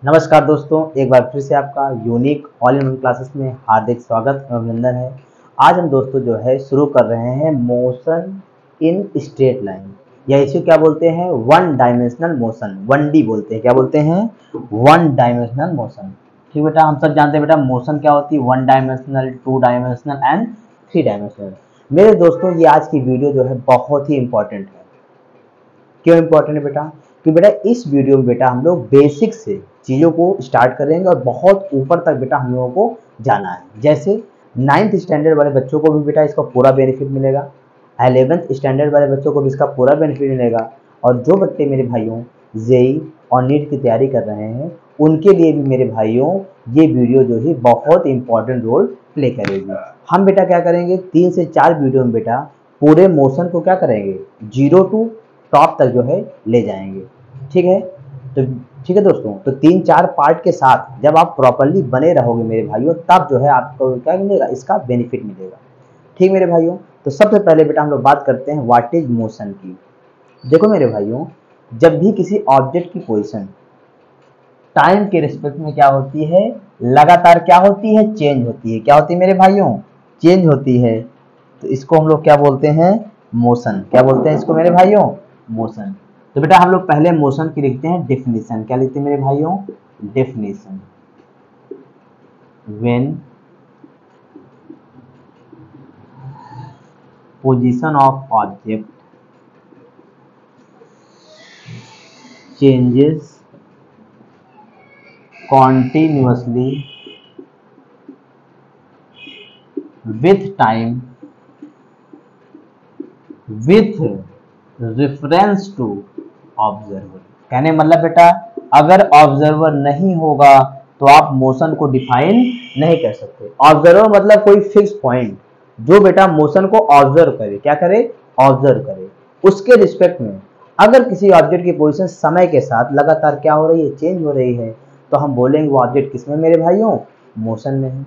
नमस्कार दोस्तों, एक बार फिर से आपका unique all in one classes में हार्दिक स्वागत और अभिनंदन है। आज हम दोस्तों जो है शुरू कर रहे हैं मोशन इन स्ट्रेट लाइन, या इसे क्या बोलते हैं, वन डायमेंशनल मोशन, 1D बोलते हैं। क्या बोलते हैं? One dimensional motion. ठीक बेटा, हम सब जानते हैं बेटा मोशन क्या होती है, 1 डायमेंशनल, 2 डायमेंशनल एंड 3 डायमेंशनल। मेरे दोस्तों, ये आज की वीडियो जो है बहुत ही इंपॉर्टेंट है। क्यों इंपॉर्टेंट है बेटा? कि बेटा इस वीडियो में बेटा हम लोग बेसिक से चीज़ों को स्टार्ट करेंगे और बहुत ऊपर तक बेटा हम लोगों को जाना है। जैसे 9th स्टैंडर्ड वाले बच्चों को भी बेटा इसका पूरा बेनिफिट मिलेगा, 11th स्टैंडर्ड वाले बच्चों को भी इसका पूरा बेनिफिट मिलेगा, और जो बच्चे मेरे भाइयों जेई और नीट की तैयारी कर रहे हैं उनके लिए भी मेरे भाइयों ये वीडियो जो है बहुत इंपॉर्टेंट रोल प्ले करेगी। हम बेटा क्या करेंगे, 3 से 4 वीडियो में बेटा पूरे मोशन को क्या करेंगे, 0 टू टॉप तक जो है ले जाएंगे। ठीक है, तो ठीक है दोस्तों, तो 3-4 पार्ट के साथ जब आप प्रॉपरली बने रहोगे मेरे भाइयों, तब जो है आपको क्या मिलेगा, इसका बेनिफिट मिलेगा। ठीक मेरे भाइयों, तो सबसे पहले बेटा हम लोग बात करते हैं व्हाट इज मोशन की। देखो मेरे भाइयों, जब भी किसी ऑब्जेक्ट की पोजीशन टाइम के रिस्पेक्ट में क्या होती है, लगातार क्या होती है, चेंज होती है। क्या होती है मेरे भाइयों? चेंज होती है। तो इसको हम लोग क्या बोलते हैं, मोशन। क्या बोलते हैं इसको मेरे भाइयों? मोशन। तो बेटा हम लोग पहले मोशन की लिखते हैं डेफिनेशन। क्या लिखते हैं मेरे भाइयों? Definition. When position of object changes continuously with time with reference to observer. कहने मतलब बेटा अगर ऑब्जर्वर नहीं होगा तो आप मोशन को डिफाइन नहीं कर सकते। ऑब्जर्वर मतलब कोई फिक्स पॉइंट जो बेटा मोशन को ऑब्जर्व करे। क्या करे? ऑब्जर्व करे। उसके रिस्पेक्ट में अगर किसी ऑब्जेक्ट की पोजीशन समय के साथ लगातार क्या हो रही है, चेंज हो रही है, तो हम बोलेंगे वो ऑब्जेक्ट किसमें मेरे भाइयों? मोशन में है।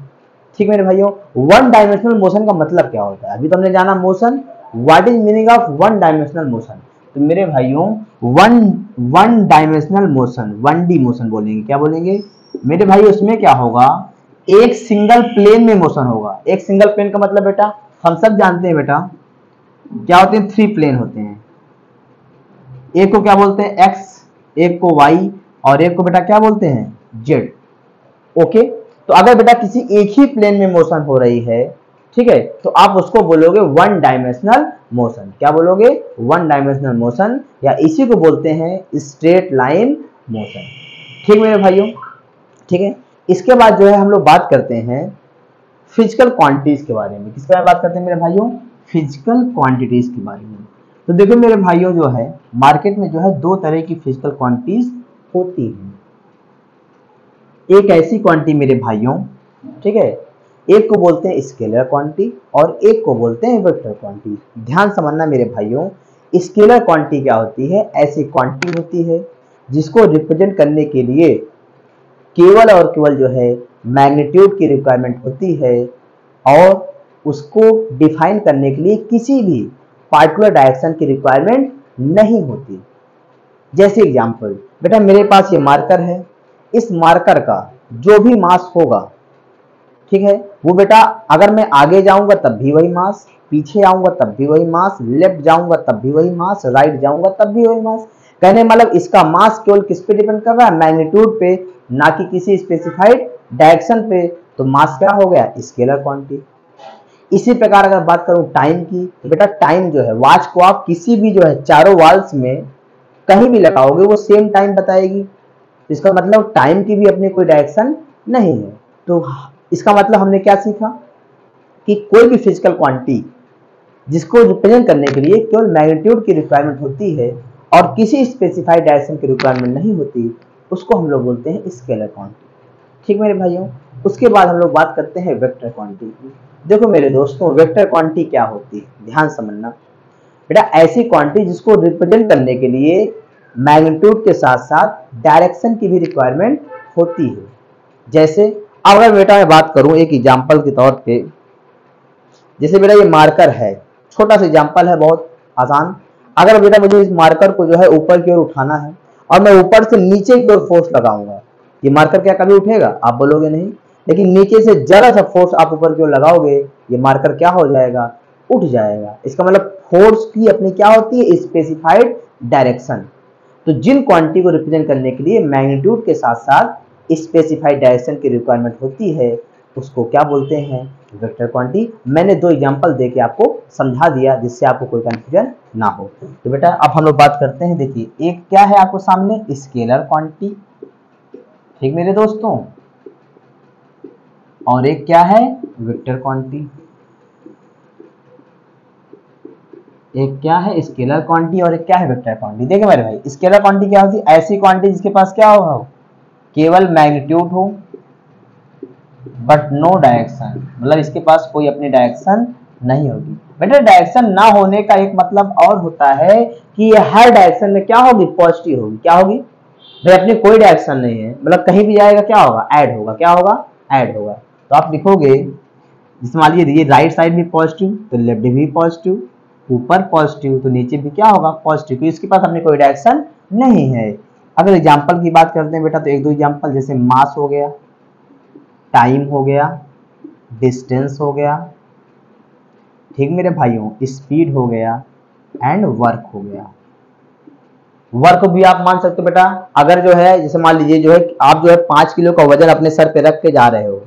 ठीक मेरे भाइयों, वन डायमेंशनल मोशन का मतलब क्या होता है? अभी तो हमने जाना motion, what is meaning of one dimensional motion. तो मेरे भाइयों one dimensional motion, 1D motion बोलेंगे। क्या बोलेंगे मेरे भाई? उसमें क्या होगा, एक सिंगल प्लेन में मोशन होगा। एक सिंगल प्लेन का मतलब बेटा हम सब जानते हैं बेटा क्या होते हैं, 3 प्लेन होते हैं। एक को क्या बोलते हैं, एक्स, एक को वाई, और एक को बेटा क्या बोलते हैं, जेड। ओके, तो अगर बेटा किसी एक ही प्लेन में मोशन हो रही है, ठीक है, तो आप उसको बोलोगे वन डायमेंशनल मोशन। क्या बोलोगे? वन डायमेंशनल मोशन, या इसी को बोलते हैं स्ट्रेट लाइन मोशन। ठीक मेरे भाइयों, ठीक है। इसके बाद जो है हम लोग बात करते हैं फिजिकल क्वांटिटीज के बारे में। किसके बारे में बात करते हैं मेरे भाइयों? फिजिकल क्वांटिटीज के बारे में। तो देखो मेरे भाइयों, जो है मार्केट में जो है 2 तरह की फिजिकल क्वांटिटीज होती हैं। एक ऐसी क्वांटिटी मेरे भाइयों, ठीक है, एक को बोलते हैं स्केलर क्वांटिटी और एक को बोलते हैं वेक्टर क्वांटिटी। ध्यान समझना मेरे भाइयों, स्केलर क्वांटिटी क्या होती है? ऐसी क्वांटिटी होती है जिसको रिप्रेजेंट करने के लिए केवल और केवल जो है मैग्नीट्यूड की रिक्वायरमेंट होती है, और उसको डिफाइन करने के लिए किसी भी पार्टिकुलर डायरेक्शन की रिक्वायरमेंट नहीं होती। जैसे एग्जांपल बेटा, मेरे पास ये मार्कर है, इस मार्कर का जो भी मास होगा, ठीक है, वो बेटा अगर मैं आगे जाऊंगा तब भी वही मास, पीछे आऊंगा तब भी वही मास, लेफ्ट जाऊंगा तब भी वही मास, राइट जाऊंगा तब भी वही मास। कहने मतलब इसका मास केवल किस पे डिपेंड कर रहा है? मैग्नीट्यूड पे, ना कि किसी स्पेसिफाइड डायरेक्शन पे। तो मास क्या हो गया? Scalar quantity. इसी प्रकार अगर बात करूं टाइम की, तो बेटा टाइम जो है, वॉच को आप किसी भी जो है चारों वॉल्स में कहीं भी लगाओगे वो सेम टाइम बताएगी। इसका मतलब टाइम की भी अपनी कोई डायरेक्शन नहीं है। तो इसका मतलब हमने क्या सीखा कि कोई भी फिजिकल क्वांटिटी जिसको रिप्रेजेंट करने के लिए केवल मैग्नीट्यूड की रिक्वायरमेंट होती है और किसी स्पेसिफाइड डायरेक्शन की रिक्वायरमेंट नहीं होती, उसको हम लोग बोलते हैं स्केलर क्वांटिटी। ठीक मेरे भाइयों, उसके बाद हम लोग बात करते हैं वेक्टर क्वांटिटी की। देखो मेरे दोस्तों, वेक्टर क्वांटिटी क्या होती है, ध्यान समझना बेटा। ऐसी क्वांटिटी जिसको रिप्रेजेंट करने के लिए मैग्नीट्यूड के साथ साथ डायरेक्शन की भी रिक्वायरमेंट होती है। जैसे अगर बेटा मैं बात करूं एक एग्जांपल के तौर पे, जैसे बेटा ये मार्कर है, छोटा सा एग्जांपल है, बहुत आसान। अगर बेटा मुझे इस मार्कर को जो है ऊपर की ओर उठाना है और मैं ऊपर से नीचे की ओर फोर्स लगाऊंगा, ये मार्कर क्या कभी उठेगा? आप बोलोगे नहीं। लेकिन नीचे से जरा सा फोर्स आप ऊपर की ओर लगाओगे, ये मार्कर क्या हो जाएगा? उठ जाएगा। इसका मतलब फोर्स की अपनी क्या होती है? Specified direction. तो जिन क्वांटिटी को रिप्रेजेंट करने के लिए मैग्नीट्यूड के साथ साथ स्पेसिफाइड डायरेक्शन की रिक्वायरमेंट होती है, उसको क्या बोलते हैं? Vector quantity. मैंने दो एग्जांपल देके आपको समझा दिया जिससे आपको कोई कंफ्यूजन ना हो। तो बेटा अब हम लोग बात करते हैं, देखिए एक क्या है आपको सामने? स्केलर क्वांटिटी, ठीक मेरे दोस्तों, और एक क्या है? Vector quantity. एक क्या है? स्केलर क्वांटिटी और एक क्या है? Vector quantity. देखिए मेरे भाई, स्केलर क्वांटिटी क्या होती है? ऐसी क्वांटिटी जिसके पास क्या हो? केवल मैग्नीट्यूड हो बट नो डायरेक्शन, मतलब इसके पास कोई अपनी डायरेक्शन नहीं होगी। बेटा डायरेक्शन ना होने का एक मतलब और होता है कि ये हर डायरेक्शन में क्या होगी? पॉजिटिव होगी। क्या होगी भाई? अपनी कोई डायरेक्शन नहीं है, मतलब कहीं भी जाएगा क्या होगा? ऐड होगा। क्या होगा? ऐड होगा। तो आप लिखोगे, जैसे मान लीजिए ये राइट साइड भी पॉजिटिव तो लेफ्ट भी पॉजिटिव, ऊपर पॉजिटिव तो नीचे भी क्या होगा? पॉजिटिव। तो इसके पास अपनी कोई डायरेक्शन नहीं है। अगर एग्जाम्पल की बात करते हैं बेटा, तो एक दो एग्जाम्पल, जैसे मास हो गया, टाइम हो गया, डिस्टेंस हो गया, ठीक मेरे भाइयों, स्पीड हो गया एंड वर्क हो गया। वर्क भी आप मान सकते हो बेटा, अगर जो है जैसे मान लीजिए जो है आप जो है 5 किलो का वजन अपने सर पे रख के जा रहे हो,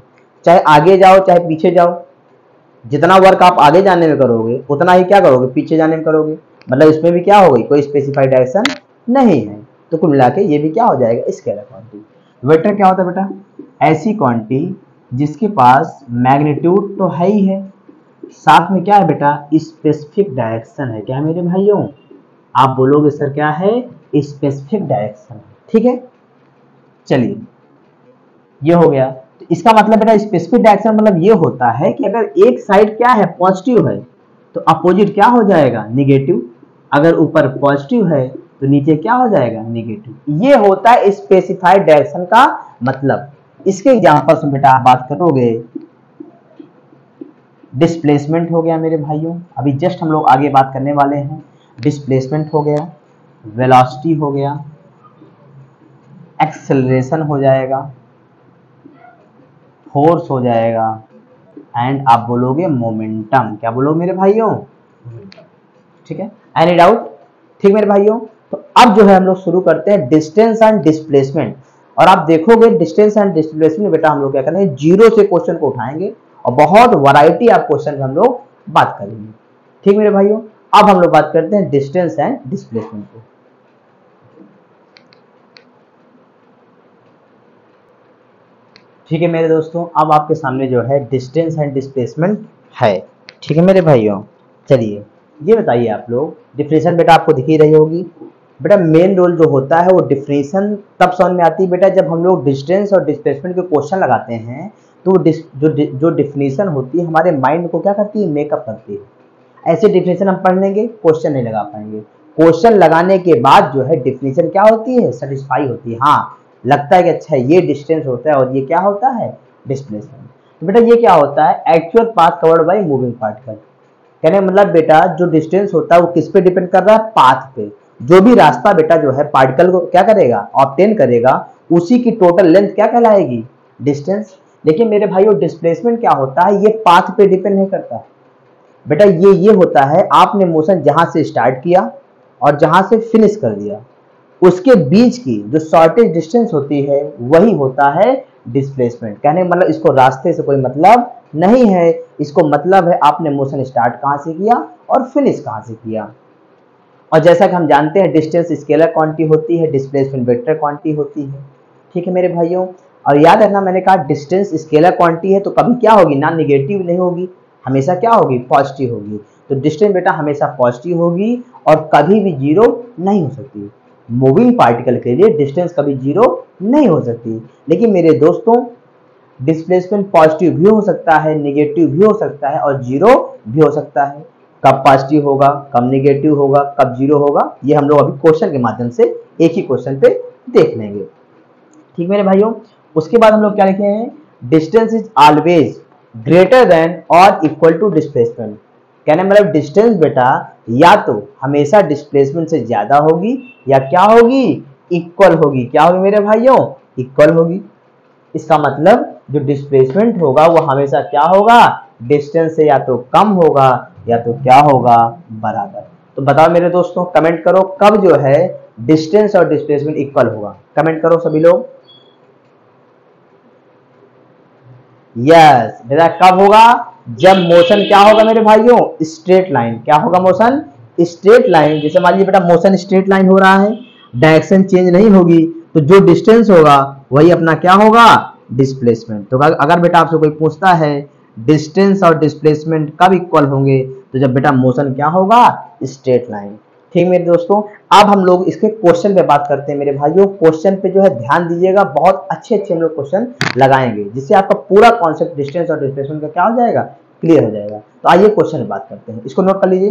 चाहे आगे जाओ चाहे पीछे जाओ, जितना वर्क आप आगे जाने में करोगे उतना ही क्या करोगे? पीछे जाने में करोगे। मतलब इसमें भी क्या होगी? कोई स्पेसिफाइड डायरेक्शन नहीं है। तो कुल मिला के ये भी क्या हो जाएगा? Scalar quantity. वेक्टर क्या होता है बेटा? ऐसी क्वांटिटी जिसके पास मैग्नीट्यूड तो है ही है, साथ में क्या है बेटा? स्पेसिफिक डायरेक्शन है। क्या है मेरे भाइयों? आप बोलोगे सर क्या है? Specific direction. ठीक है, चलिए ये हो गया। तो इसका मतलब बेटा स्पेसिफिक डायरेक्शन मतलब ये होता है कि अगर एक साइड क्या है? पॉजिटिव है तो अपोजिट क्या हो जाएगा? निगेटिव। अगर ऊपर पॉजिटिव है तो नीचे क्या हो जाएगा? निगेटिव। ये होता है स्पेसिफाइड डायरेक्शन का मतलब। इसके एग्जांपल से बेटा आप बात करोगे, डिस्प्लेसमेंट हो गया मेरे भाइयों, अभी जस्ट हम लोग आगे बात करने वाले हैं। डिस्प्लेसमेंट हो गया, वेलोसिटी हो गया, एक्सेलरेशन हो जाएगा, फोर्स हो जाएगा एंड आप बोलोगे मोमेंटम। क्या बोलोगे मेरे भाइयों? ठीक है, एनी डाउट? ठीक मेरे भाइयों, तो अब जो है हम लोग शुरू करते हैं डिस्टेंस एंड डिस्प्लेसमेंट। और आप देखोगे डिस्टेंस एंड डिस्प्लेसमेंट बेटा हम लोग क्या करेंगे? जीरो से क्वेश्चन को उठाएंगे और बहुत वैरायटी ऑफ क्वेश्चन हम लोग बात करेंगे। ठीक मेरे भाइयों, अब हम लोग बात करते हैं डिस्टेंस एंड डिस्प्लेसमेंट को। ठीक है मेरे दोस्तों, अब आपके सामने जो है डिस्टेंस एंड डिस्प्लेसमेंट है। ठीक है मेरे भाइयों, चलिए ये बताइए आप लोग, डिफिनेशन बेटा आपको दिख ही रही होगी। बेटा मेन रोल जो होता है वो डिफिनेशन तब समझ में आती है बेटा जब हम लोग डिस्टेंस और डिस्प्लेसमेंट के क्वेश्चन लगाते हैं, तो जो डिफिनेशन होती है हमारे माइंड को क्या करती है? मेकअप करती है। ऐसे डिफिनेशन हम पढ़ लेंगे, क्वेश्चन नहीं लगा पाएंगे। क्वेश्चन लगाने के बाद जो है डिफिनेशन क्या होती है? सेटिस्फाई होती है। हाँ, लगता है कि अच्छा ये डिस्टेंस होता है और ये क्या होता है? डिस्प्लेसमेंट। तो बेटा ये क्या होता है? Actual path covered by moving particle. कहने मतलब बेटा जो डिस्टेंस होता है वो किस पे डिपेंड कर रहा है? पाथ पे। जो भी रास्ता बेटा जो है पार्टिकल को क्या करेगा? ऑब्टेन करेगा, उसी की टोटल लेंथ क्या कहलाएगी? डिस्टेंस। लेकिन मेरे भाइयों डिस्प्लेसमेंट क्या होता है? ये पाथ पे डिपेंड नहीं करता बेटा। ये होता है आपने मोशन जहां से स्टार्ट किया और जहां से फिनिश कर दिया, उसके बीच की जो शॉर्टेज डिस्टेंस होती है वही होता है डिस्प्लेसमेंट। कहने मतलब इसको रास्ते से कोई मतलब नहीं है, इसको मतलब है आपने मोशन स्टार्ट कहां से किया और फिनिश कहां से किया। और जैसा कि हम जानते हैं डिस्टेंस स्केलर क्वांटिटी होती है, डिस्प्लेसमेंट वेक्टर क्वांटिटी होती है। ठीक है मेरे भाइयों, और याद रखना मैंने कहा डिस्टेंस स्केलर क्वांटिटी है तो कभी क्या होगी? ना निगेटिव नहीं होगी, हमेशा क्या होगी? पॉजिटिव होगी। तो डिस्टेंस बेटा हमेशा पॉजिटिव होगी और कभी भी जीरो नहीं हो सकती। मूविंग पार्टिकल के लिए डिस्टेंस कभी जीरो नहीं हो सकती। लेकिन मेरे दोस्तों डिस्प्लेसमेंट पॉजिटिव भी हो सकता है, निगेटिव भी हो सकता है और जीरो भी हो सकता है। कब पॉजिटिव होगा, कब निगेटिव होगा, कब जीरो होगा, ये हम लोग अभी क्वेश्चन के माध्यम से एक ही क्वेश्चन पे देख लेंगे। ठीक मेरे भाइयों, उसके बाद हम लोग क्या लिखे हैं? Distance is always greater than और इक्वल टू डिस्प्लेसमेंट। कहने मतलब डिस्टेंस बेटा या तो हमेशा डिस्प्लेसमेंट से ज्यादा होगी या क्या होगी? इक्वल होगी। क्या होगी मेरे भाइयों? इक्वल होगी। इसका मतलब जो डिस्प्लेसमेंट होगा वो हमेशा क्या होगा, डिस्टेंस से या तो कम होगा या तो क्या होगा, बराबर। तो बताओ मेरे दोस्तों, कमेंट करो कब जो है डिस्टेंस और डिस्प्लेसमेंट इक्वल होगा, कमेंट करो सभी लोग। यस बेटा, कब होगा, जब मोशन क्या होगा मेरे भाइयों, स्ट्रेट लाइन। क्या होगा, मोशन स्ट्रेट लाइन। जैसे मान लीजिए बेटा मोशन स्ट्रेट लाइन हो रहा है, डायरेक्शन चेंज नहीं होगी, तो जो डिस्टेंस होगा वही अपना क्या होगा, डिस्प्लेसमेंट। तो अगर बेटा आपसे कोई पूछता है डिस्टेंस और डिस्प्लेसमेंट कब इक्वल होंगे, तो जब बेटा मोशन क्या होगा, स्ट्रेट लाइन। ठीक मेरे दोस्तों, अब हम लोग इसके क्वेश्चन पे बात करते हैं मेरे भाइयों। क्वेश्चन पे जो है ध्यान दीजिएगा, बहुत अच्छे अच्छे हम लोग क्वेश्चन लगाएंगे जिससे आपका पूरा कॉन्सेप्ट डिस्टेंस और डिस्प्लेसमेंट का क्या हो जाएगा, क्लियर हो जाएगा। तो आइए क्वेश्चन पे बात करते हैं, इसको नोट कर लीजिए।